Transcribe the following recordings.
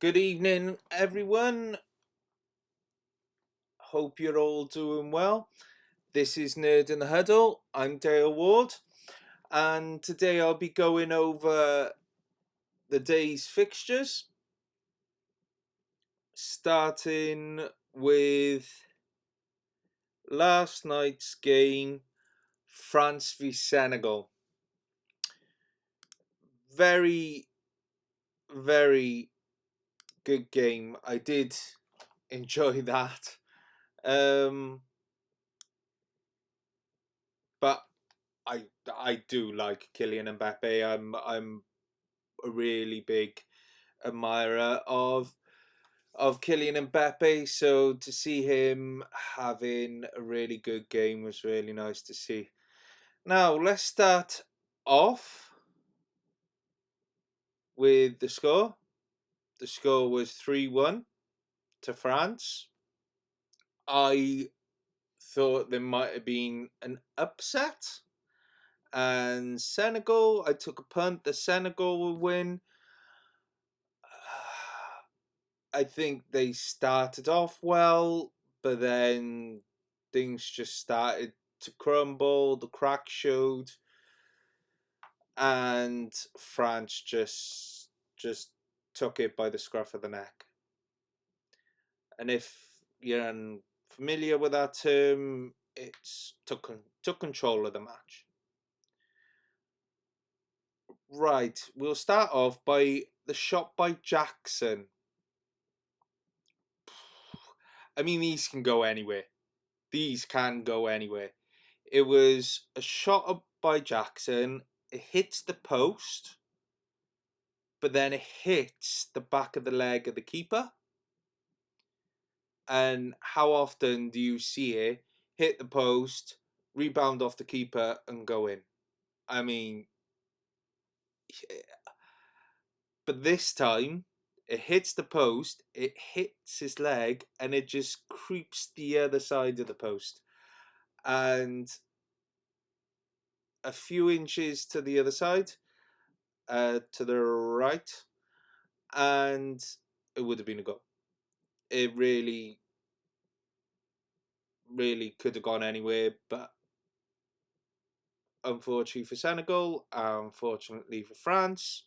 Good evening, everyone. Hope you're all doing well. This is Nerd in the Huddle. I'm Dale Ward, and today I'll be going over the day's fixtures, starting with last night's game, France v Senegal. Very, very good game. I did enjoy that. But I do like Kylian Mbappe. I'm a really big admirer of Kylian Mbappe. So to see him having a really good game was really nice to see. Now let's start off with the score. The score was 3-1 to France. I thought there might have been an upset. And Senegal, I took a punt that Senegal will win. I think they started off well, but then things just started to crumble. The crack showed, and France just took it by the scruff of the neck. And if you're unfamiliar with that term, it's took control of the match. Right, we'll start off by the shot by Jackson. I mean, these can go anywhere. These can go anywhere. It was a shot up by Jackson. It hits the post, but then it hits the back of the leg of the keeper. And how often do you see it hit the post, rebound off the keeper, and go in? I mean, but this time it hits the post, it hits his leg, and it just creeps the other side of the post. And a few inches to the other side, to the right, and it would have been a goal. It really, really could have gone anywhere, but unfortunately for Senegal, unfortunately for France,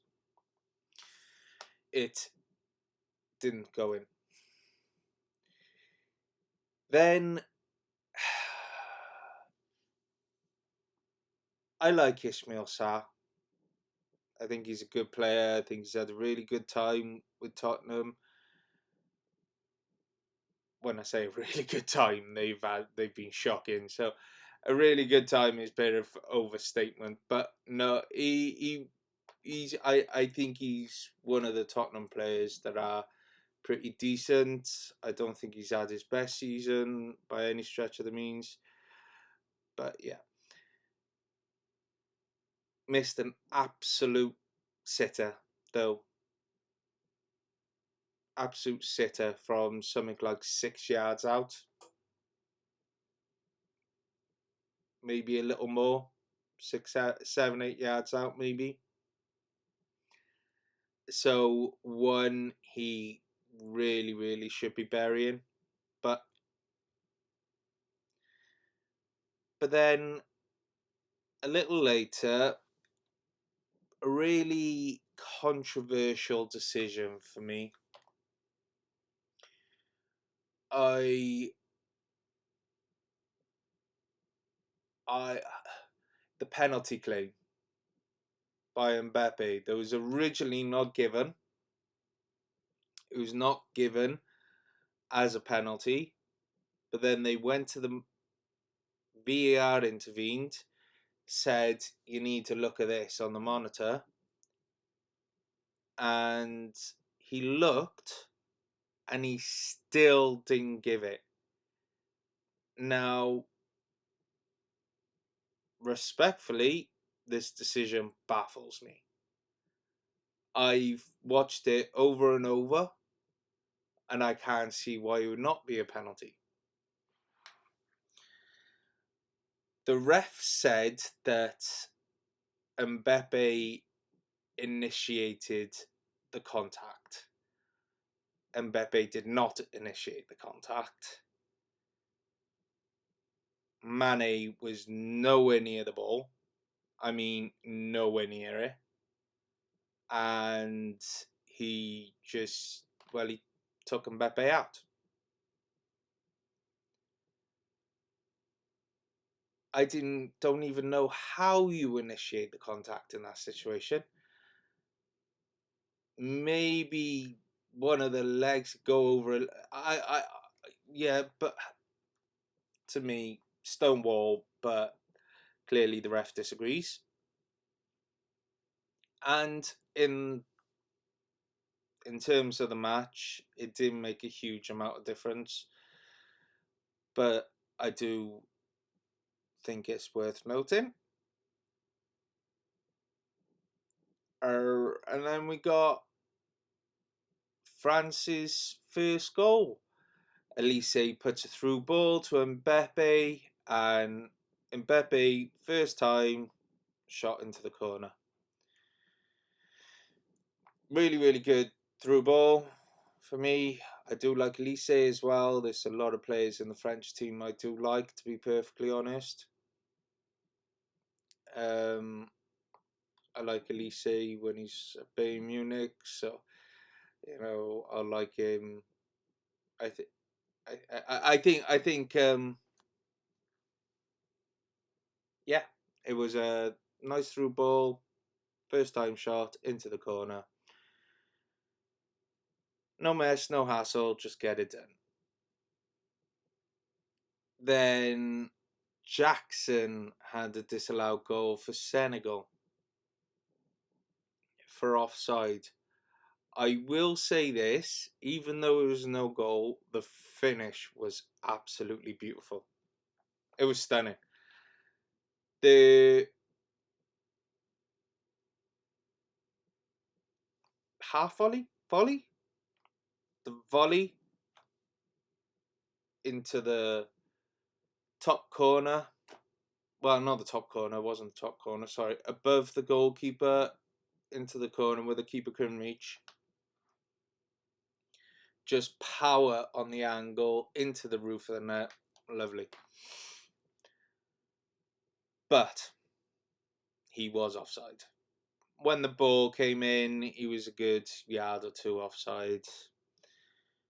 it didn't go in. Then I like Ismail Sarr. I think he's a good player. I think he's had a really good time with Tottenham. When I say a really good time, they've been shocking. So a really good time is a bit of overstatement, but no, he's I think he's one of the Tottenham players that are pretty decent. I don't think he's had his best season by any stretch of the means, but yeah, missed an absolute sitter though. Absolute sitter from something like 6 yards out, maybe a little more, 7, 8 yards out, maybe. So one he really, really should be burying, but then a little later, a really controversial decision for me. I I the penalty claim by Mbappe that was originally not given. It was not given as a penalty, but then they went to the VAR, intervened, said you need to look at this on the monitor, and he looked and he still didn't give it. Now, respectfully, this decision baffles me. I've watched it over and over, and I can't see why it would not be a penalty. The ref said that Mbappe initiated the contact. Mbappe did not initiate the contact. Mane was nowhere near the ball. I mean, nowhere near it. And he just, well, he took Mbappe out. I don't even know how you initiate the contact in that situation. Maybe one of the legs go over. Yeah, but to me, stonewall. But clearly the ref disagrees. And in terms of the match, it didn't make a huge amount of difference. But I do think it's worth noting. And then we got France's first goal. Elise puts a through ball to Mbappe, and Mbappe, first time, shot into the corner. Really, really good through ball for me. I do like Elise as well. There's a lot of players in the French team I do like, to be perfectly honest. I like Elise when he's at Bayern Munich, so I like him. I think. I think. Yeah, it was a nice through ball, first time shot into the corner. No mess, no hassle, just get it done. Then Jackson had a disallowed goal for Senegal for offside. I will say this, even though it was no goal, the finish was absolutely beautiful. It was stunning. The half volley, the volley into the top corner. Well, not the top corner, it wasn't the top corner, sorry. Above the goalkeeper into the corner where the keeper couldn't reach. Just power on the angle into the roof of the net. Lovely. But he was offside. When the ball came in, he was a good yard or two offside.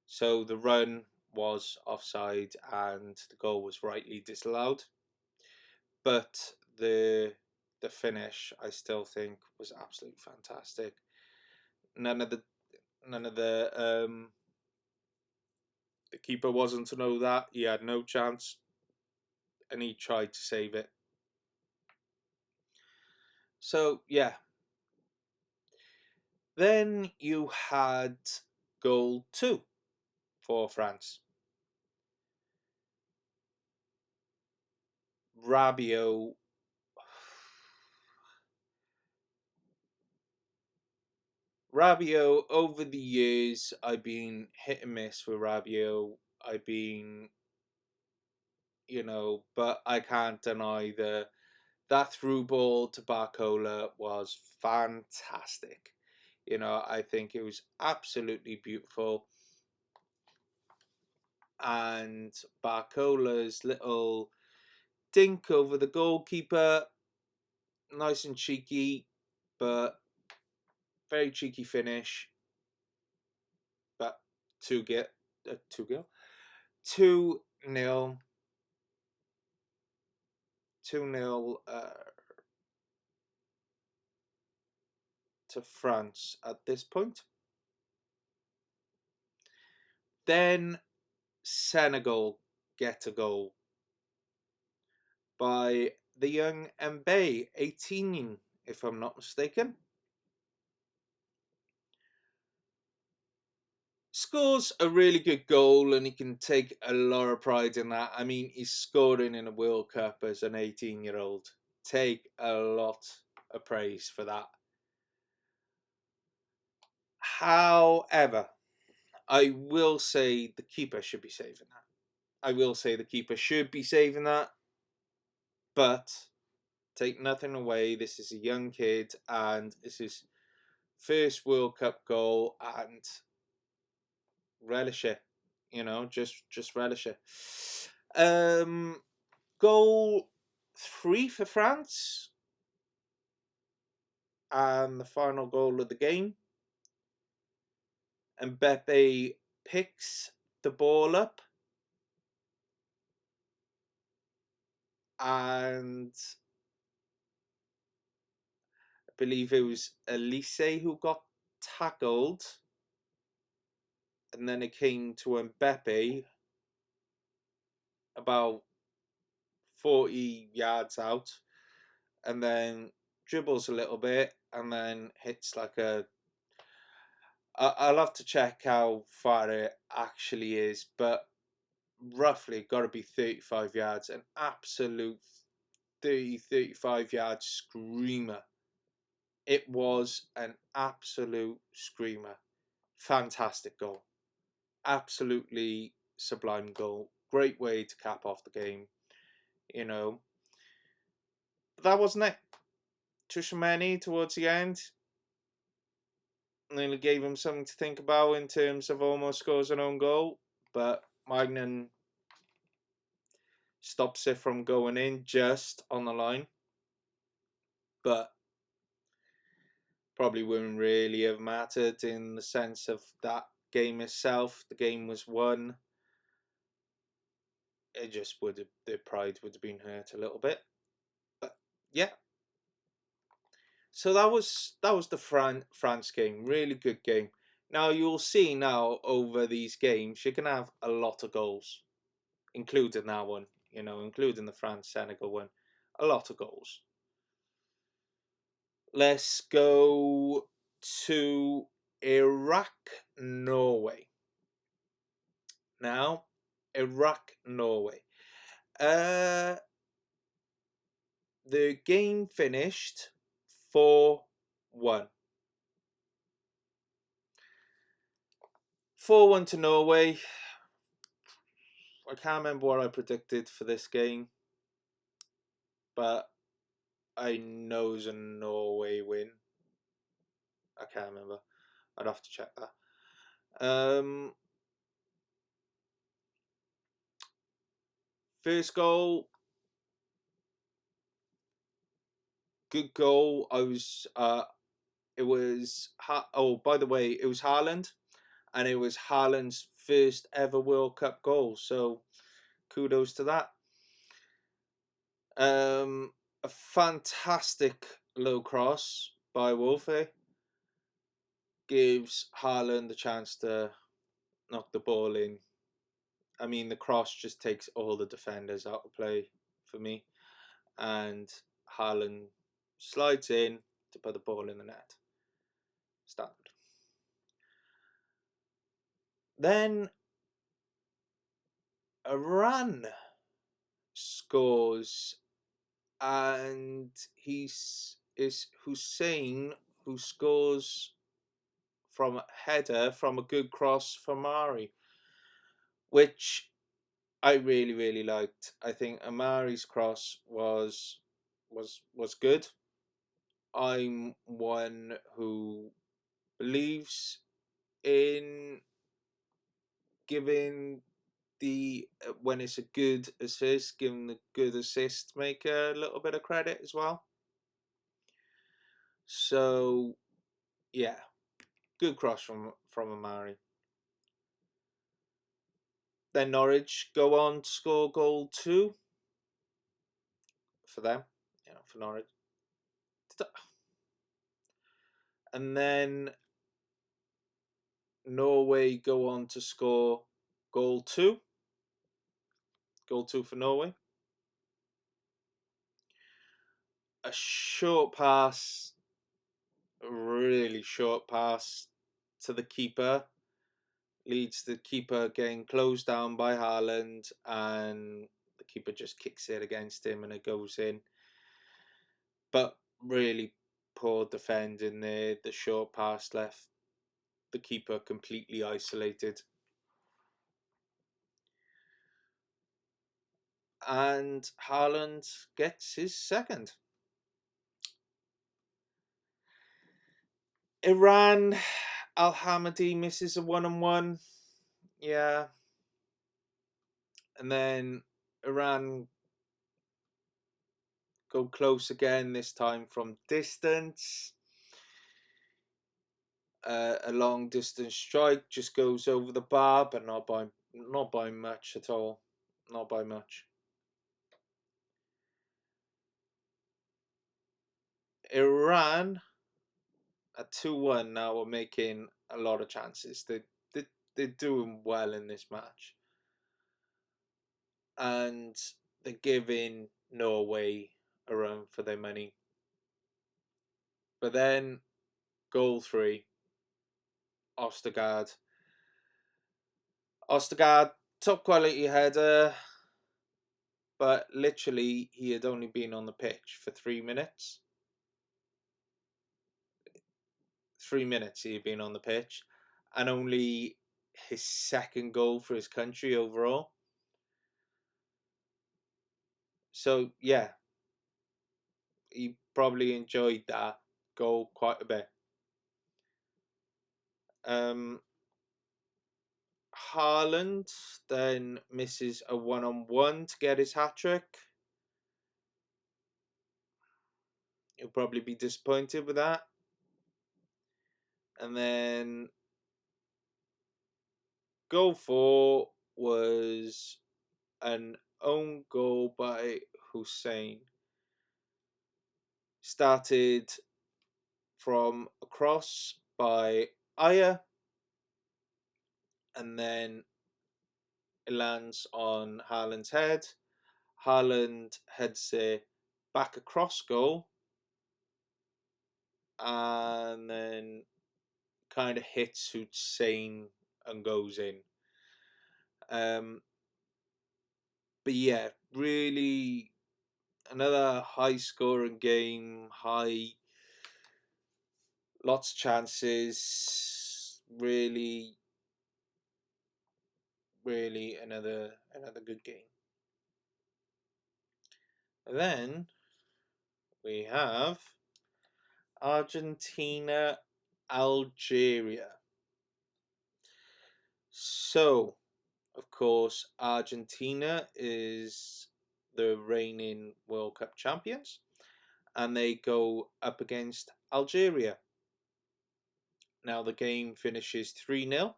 So the run was offside and the goal was rightly disallowed. But the finish, I still think, was absolutely fantastic. None of the the keeper wasn't to know that. He had no chance, and he tried to save it. So yeah. Then you had goal 2 for France. Rabiot. Rabiot, over the years, I've been hit and miss with Rabiot. I've been, but I can't deny that through ball to Barcola was fantastic. I think it was absolutely beautiful. And Barcola's little dink over the goalkeeper, nice and cheeky, but very cheeky finish. But 2-0 2-0 to France at this point. Then Senegal get a goal by the young Mbappe, 18, if I'm not mistaken. Scores a really good goal, and he can take a lot of pride in that. I mean, he's scoring in a World Cup as an 18-year-old. Take a lot of praise for that. However, I will say the keeper should be saving that. But take nothing away. This is a young kid, and this is first World Cup goal, and relish it. Just relish it. Goal 3 for France, and the final goal of the game. Mbappe picks the ball up, and I believe it was Elise who got tackled, and then it came to Mbappe about 40 yards out, and then dribbles a little bit, and then hits like a. I'll have to check how far it actually is, but roughly got to be 35 yards. An absolute 35 yard screamer. It was an absolute screamer. Fantastic goal. Absolutely sublime goal. Great way to cap off the game. But that wasn't it. Tchouaméni towards the end nearly gave him something to think about in terms of almost scores an own goal, but Maignan stops it from going in just on the line. But probably wouldn't really have mattered in the sense of that game itself. The game was won. It just the pride would have been hurt a little bit. But yeah. So that was the France game. Really good game. Now you'll see now over these games you're gonna have a lot of goals, including that one. Including the France Senegal one. A lot of goals. Let's go to Iraq, Norway. Now, Iraq, Norway. The game finished 4-1. 4-1 to Norway. I can't remember what I predicted for this game, but I know it's a Norway win. I can't remember. I'd have to check that. First goal, good goal. It was. By the way, it was Haaland, and it was Haaland's first ever World Cup goal. So, kudos to that. A fantastic low cross by Wolfe gives Haaland the chance to knock the ball in. I mean, the cross just takes all the defenders out of play for me, and Haaland slides in to put the ball in the net. Standard. Then Iran scores, and is Hussein who scores from a header from a good cross from Mari, which I really, really liked. I think Amari's cross was good. I'm one who believes in giving when it's a good assist, giving the good assist maker a little bit of credit as well. So yeah, good cross from Amari. Then Norwich go on to score goal 2 for them, for Norwich. And then Norway go on to score goal 2. Goal 2 for Norway. A short pass, a really short pass to the keeper leads the keeper getting closed down by Haaland, and the keeper just kicks it against him and it goes in. But really poor defending there. The short pass left the keeper completely isolated. And Haaland gets his second. Iran, Al Hamadi misses a 1-on-1. yeah, and then Iran go close again. This time from distance. A long distance strike just goes over the bar, but not by much at all. Not by much. Iran at 2-1 now are making a lot of chances. They're doing well in this match. And they're giving Norway a run for their money. But then, goal 3, Ostergaard. Ostergaard, top quality header, but literally he had only been on the pitch for 3 minutes. 3 minutes he had been on the pitch, and only his second goal for his country overall. So yeah, he probably enjoyed that goal quite a bit. Haaland then misses a 1-on-1 to get his hat-trick. He'll probably be disappointed with that. And then goal 4 was an own goal by Hussein. Started from a cross by Aya, and then it lands on Haaland's head. Haaland heads it back across goal, and then kind of hits Hussein and goes in. But yeah, really another high scoring game, lots of chances, really another good game. And then we have Argentina, Algeria. So, of course, Argentina is the reigning World Cup champions, and they go up against Algeria. Now the game finishes 3-0.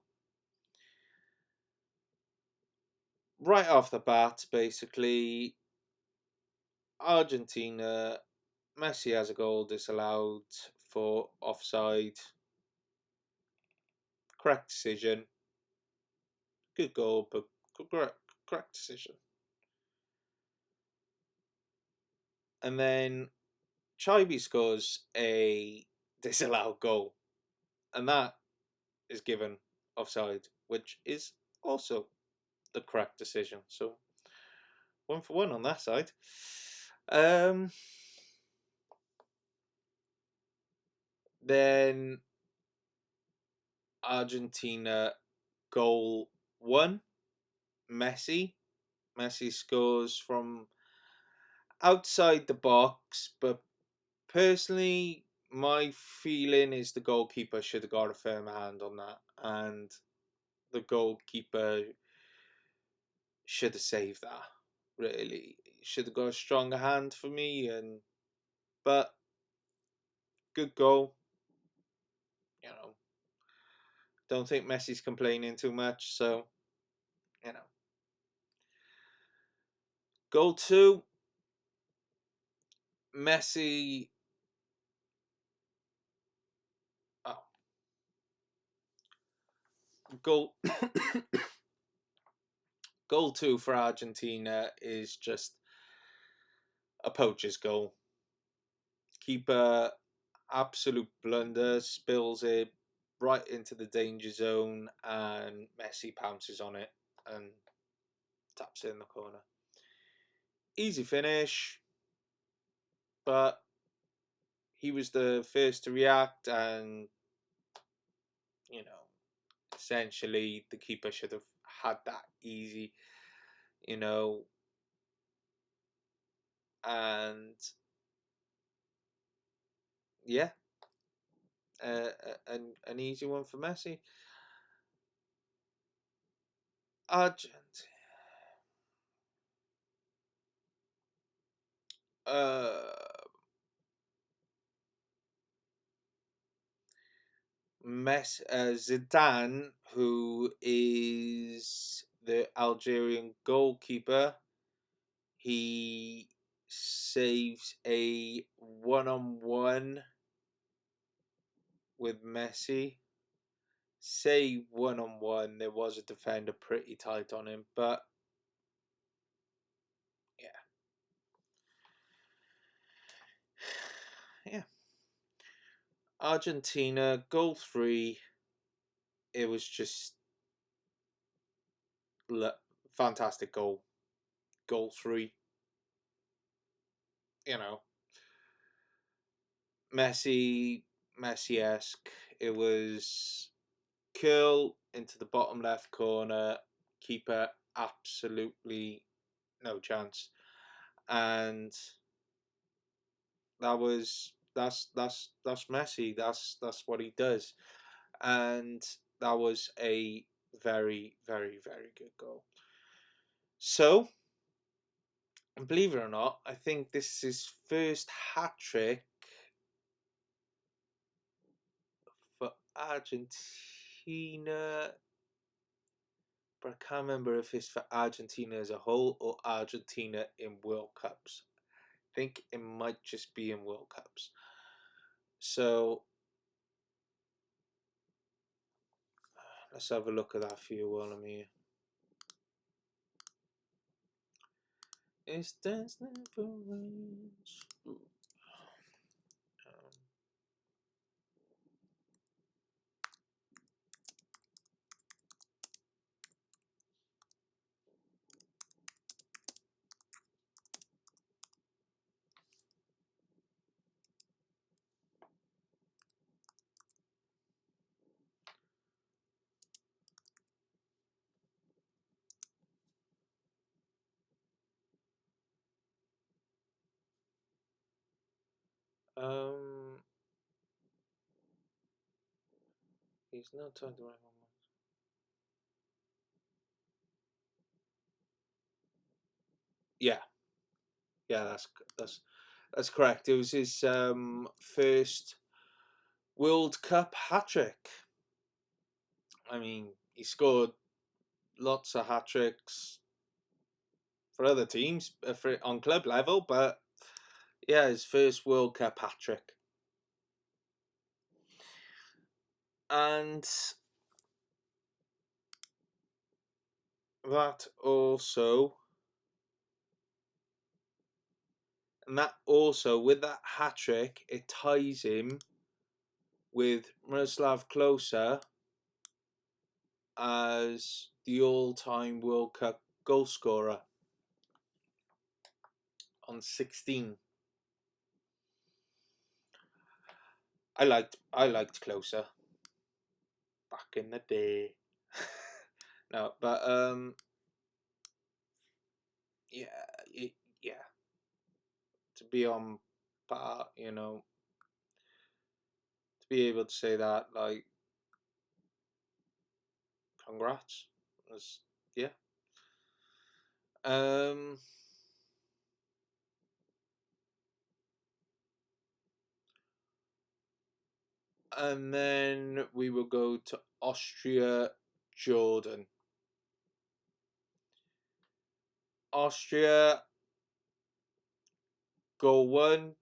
Right off the bat, basically, Argentina, Messi has a goal disallowed for offside. Correct decision. Good goal, but correct decision. And then Chaibi scores a disallowed goal, and that is given offside, which is also the correct decision. So 1-for-1 on that side. Then Argentina goal 1, Messi. Messi scores from outside the box, but personally, my feeling is the goalkeeper should have got a firmer hand on that, and the goalkeeper should have saved that. Really, should have got a stronger hand for me, but good goal. Don't think Messi's complaining too much, so goal 2, Messi. Oh, goal. Goal 2 for Argentina is just a poacher's goal. Keeper, absolute blunder, spills it right into the danger zone, and Messi pounces on it and taps it in the corner. Easy finish, but he was the first to react, and essentially the keeper should have had that easy, and yeah, an easy one for Messi. Argent. Uh, Zidane, who is the Algerian goalkeeper, he saves a one-on-one with Messi. Say one-on-one, there was a defender pretty tight on him, but yeah. Yeah. Argentina, goal 3. It was just fantastic goal. Goal 3. You know, Messi-esque. It was curl into the bottom left corner. Keeper absolutely no chance. And that's Messi. That's what he does. And that was a very, very, very good goal. So, believe it or not, I think this is his first hat trick for Argentina. But I can't remember if it's for Argentina as a whole or Argentina in World Cups. I think it might just be in World Cups. So, let's have a look at that for you while I'm here. It's dance never ends. Um, he's not trying to. Yeah, yeah, that's correct. It was his first World Cup hat trick. I mean, he scored lots of hat tricks for other teams on club level, but yeah, his first World Cup hat trick. And that also, with that hat trick, it ties him with Miroslav Klose as the all-time World Cup goal scorer on 16. I liked Klose back in the day. No, but yeah, yeah, to be on par, to be able to say that, like, congrats. Yeah. Um, and then we will go to Austria, Jordan. Austria, goal 1,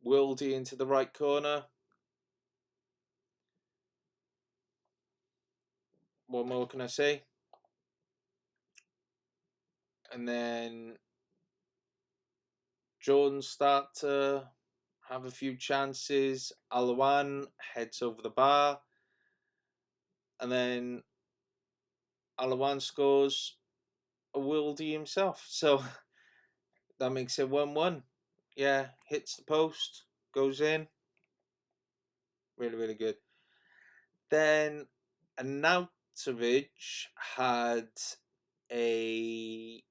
Wildy into the right corner. What more can I say? And then Jordan start to have a few chances. Alawan heads over the bar. And then Alawan scores a Wildy himself. So that makes it 1-1. Yeah, hits the post, goes in. Really, really good. Then Arnautovic had a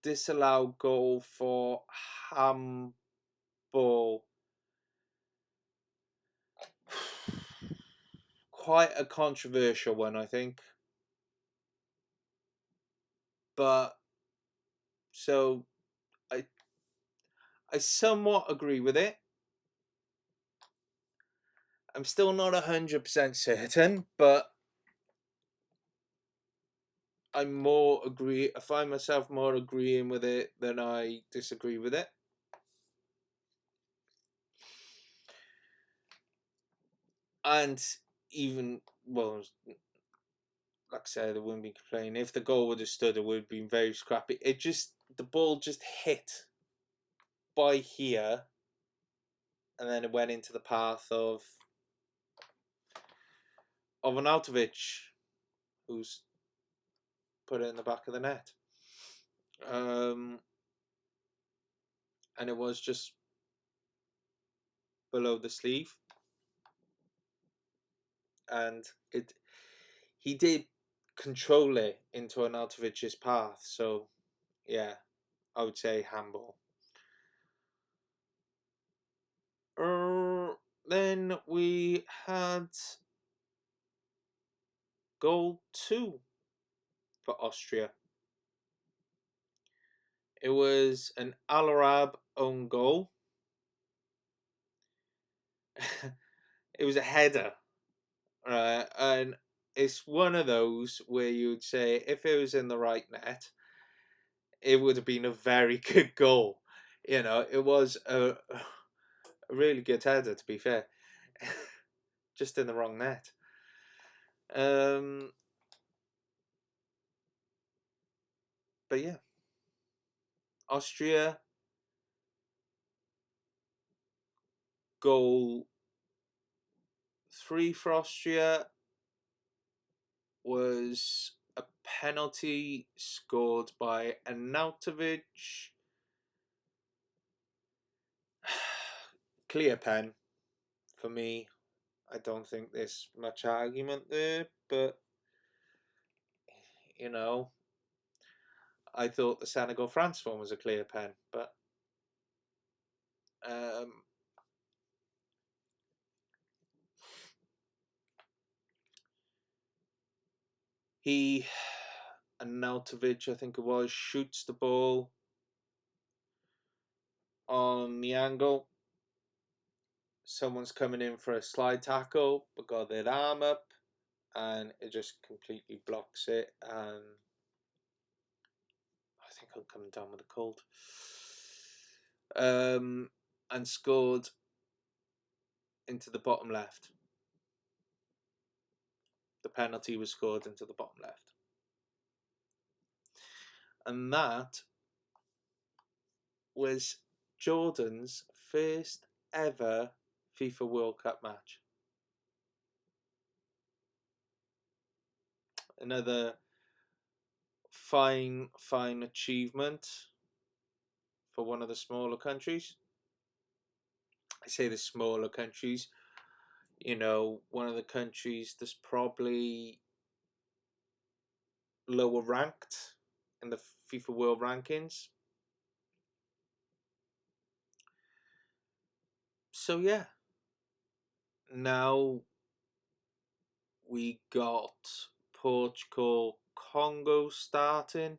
disallowed goal for handball. Quite a controversial one, I think. But so I I somewhat agree with it. I'm still not 100% certain, but I find myself more agreeing with it than I disagree with it. And even, well, like I said, I wouldn't be complaining. If the goal would have stood, it would have been very scrappy. The ball just hit by here, and then it went into the path of Arnautovic, who's put it in the back of the net. And it was just below the sleeve, and he did control it into Arnautovic's path. So yeah, I would say handball. Then we had goal 2 for Austria. It was an Al Arab own goal. It was a header, right? And it's one of those where you would say if it was in the right net, it would have been a very good goal. It was a really good header, to be fair. Just in the wrong net. But yeah, Austria, goal 3 for Austria was a penalty scored by Arnautovic. Clear pen for me. I don't think there's much argument there, but I thought the Senegal France one was a clear pen, but Arnautovic, I think it was, shoots the ball on the angle. Someone's coming in for a slide tackle, but got their arm up, and it just completely blocks it. And I think I'm coming down with a cold. And scored into the bottom left. The penalty was scored into the bottom left. And that was Jordan's first ever FIFA World Cup match. Another fine achievement for one of the smaller countries. I say the smaller countries, one of the countries that's probably lower ranked in the FIFA World Rankings. So yeah, now we got Portugal Congo starting,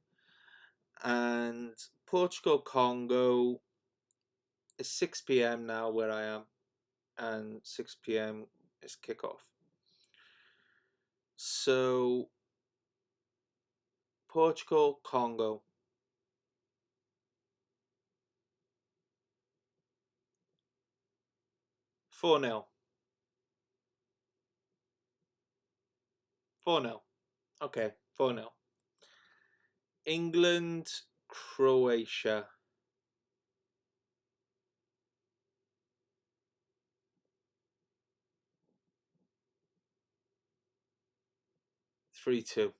and Portugal Congo is 6 p.m. now where I am, and 6 p.m. is kickoff. So Portugal Congo. 4-0. 4-0. Okay, 4-0. England, Croatia. 3-2.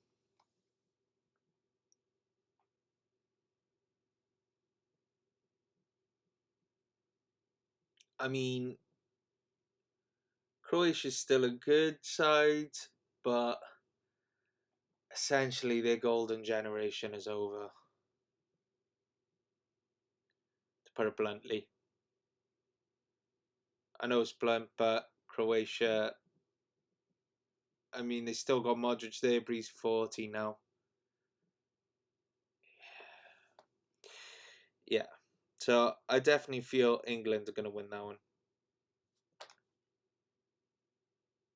I mean, Croatia's still a good side, but essentially their golden generation is over, to put it bluntly. I know it's blunt, but Croatia, I mean, they still got Modric there, but he's 40 now. Yeah. So I definitely feel England are going to win that one.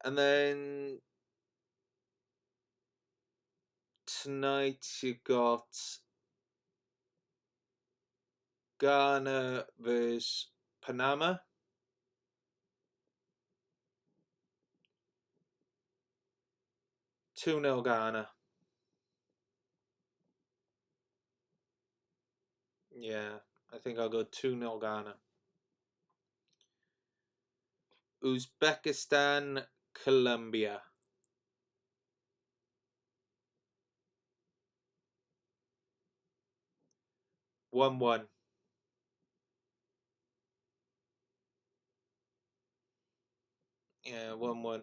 And then tonight you got Ghana versus Panama. 2-0 Ghana. Yeah, I think I'll go 2-0 Ghana. Uzbekistan, Colombia. 1-1. Yeah, 1-1.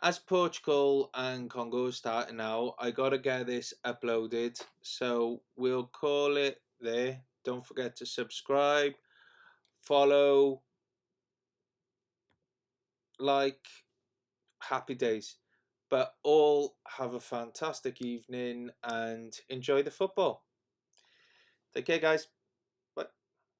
As Portugal and Congo are starting now, I gotta get this uploaded. So we'll call it there. Don't forget to subscribe, follow, like. Happy days. But all have a fantastic evening and enjoy the football. Take care, guys.